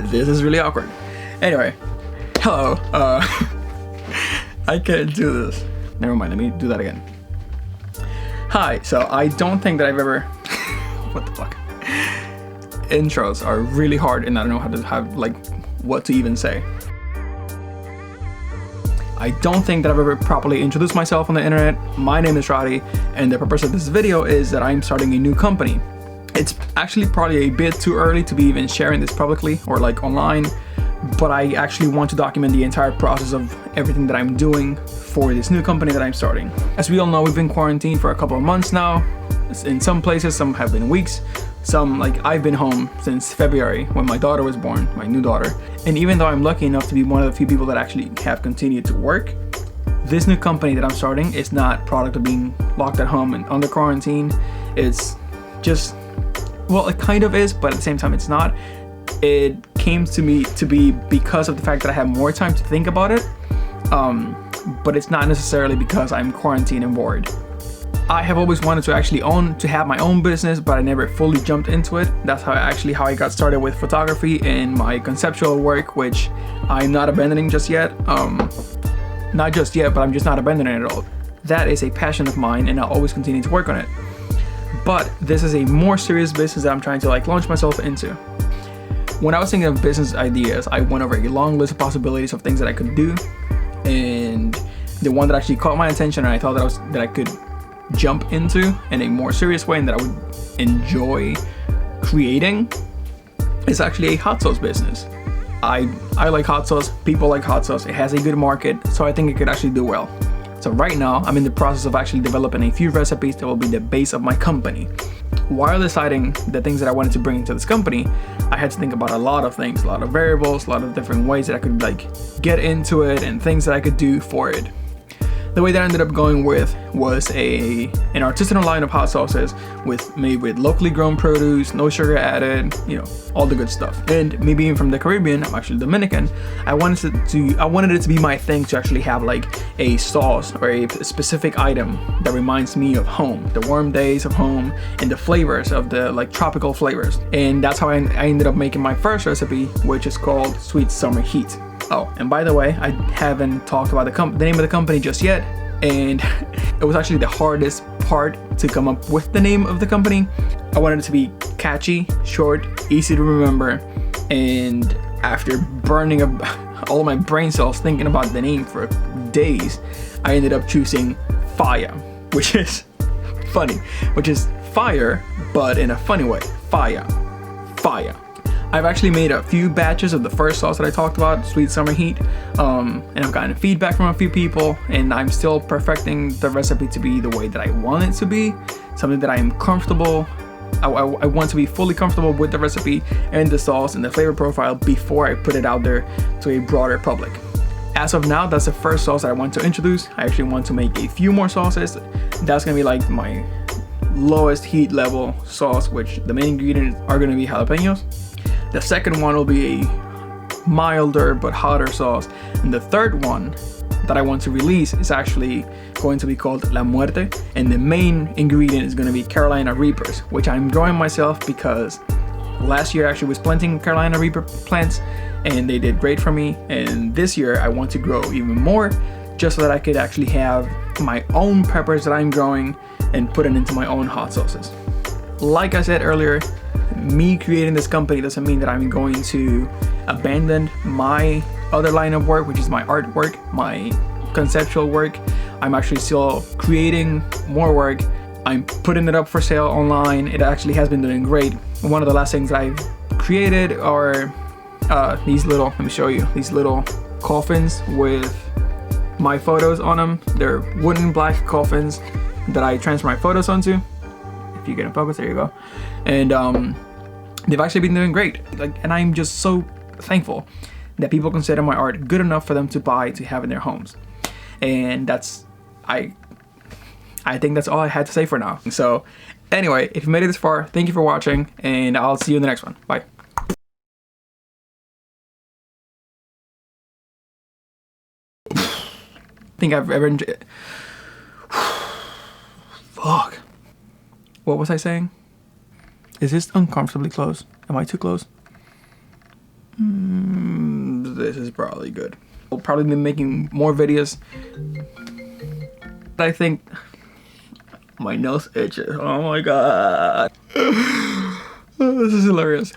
This is really awkward. Anyway, hello. I can't do this. Never mind, let me do that again. Hi, so I don't think that I've ever... What the fuck? Intros are really hard and I don't know how to have, like, what to even say. I don't think that I've ever properly introduced myself on the internet. My name is Radi, and the purpose of this video is that I'm starting a new company. It's actually probably a bit too early to be even sharing this publicly or like online, but I actually want to document the entire process of everything that I'm doing for this new company that I'm starting. As we all know, we've been quarantined for a couple of months now. In some places, some have been weeks. Some, like, I've been home since February when my daughter was born, my new daughter. And even though I'm lucky enough to be one of the few people that actually have continued to work, this new company that I'm starting is not product of being locked at home and under quarantine. It's just, well, it kind of is, but at the same time it's not. It came to me to be because of the fact that I have more time to think about it, but it's not necessarily because I'm quarantined and bored. I have always wanted to actually have my own business, but I never fully jumped into it. That's how I got started with photography and my conceptual work, which I'm not abandoning just yet. Not just yet, but I'm just not abandoning it at all. That is a passion of mine and I'll always continue to work on it. But this is a more serious business that I'm trying to like launch myself into. When I was thinking of business ideas, I went over a long list of possibilities of things that I could do. And the one that actually caught my attention and I thought that I could jump into in a more serious way and that I would enjoy creating is actually a hot sauce business. I like hot sauce, people like hot sauce, it has a good market, so I think it could actually do well. So right now I'm in the process of actually developing a few recipes that will be the base of my company. While deciding the things that I wanted to bring into this company, I had to think about a lot of things, a lot of variables, a lot of different ways that I could like get into it and things that I could do for it. The way that I ended up going with was an artisanal line of hot sauces made with locally grown produce, no sugar added, you know, all the good stuff. And me being from the Caribbean, I'm actually Dominican, I wanted it to be my thing to actually have like a sauce or a specific item that reminds me of home, the warm days of home and the flavors of the like tropical flavors. And that's how I ended up making my first recipe, which is called Sweet Summer Heat. Oh, and by the way, I haven't talked about the name of the company just yet, and it was actually the hardest part to come up with the name of the company. I wanted it to be catchy, short, easy to remember, and after burning up all of my brain cells thinking about the name for days, I ended up choosing Fire, which is funny, which is fire, but in a funny way. Fire. I've actually made a few batches of the first sauce that I talked about, Sweet Summer Heat, and I've gotten feedback from a few people, and I'm still perfecting the recipe to be the way that I want it to be, something that I am comfortable. I want to be fully comfortable with the recipe and the sauce and the flavor profile before I put it out there to a broader public. As of now, that's the first sauce that I want to introduce. I actually want to make a few more sauces. That's gonna be like my lowest heat level sauce, which the main ingredients are gonna be jalapenos. The second one will be a milder but hotter sauce. And the third one that I want to release is actually going to be called La Muerte. And the main ingredient is going to be Carolina Reapers, which I'm growing myself because last year I actually was planting Carolina Reaper plants and they did great for me. And this year I want to grow even more just so that I could actually have my own peppers that I'm growing and put it into my own hot sauces. Like I said earlier, me creating this company doesn't mean that I'm going to abandon my other line of work, which is my artwork, my conceptual work. I'm actually still creating more work. I'm putting it up for sale online. It actually has been doing great. One of the last things that I've created are these little, let me show you, these little coffins with my photos on them. They're wooden black coffins that I transfer my photos onto. If you get in focus, there you go. And they've actually been doing great. And I'm just so thankful that people consider my art good enough for them to buy to have in their homes. And that's, I think that's all I had to say for now. So anyway, if you made it this far, thank you for watching, and I'll see you in the next one. Bye. I think I've ever enjoyed. Fuck. What was I saying? Is this uncomfortably close? Am I too close? This is probably good. I'll probably be making more videos. I think my nose itches. Oh my god. This is hilarious.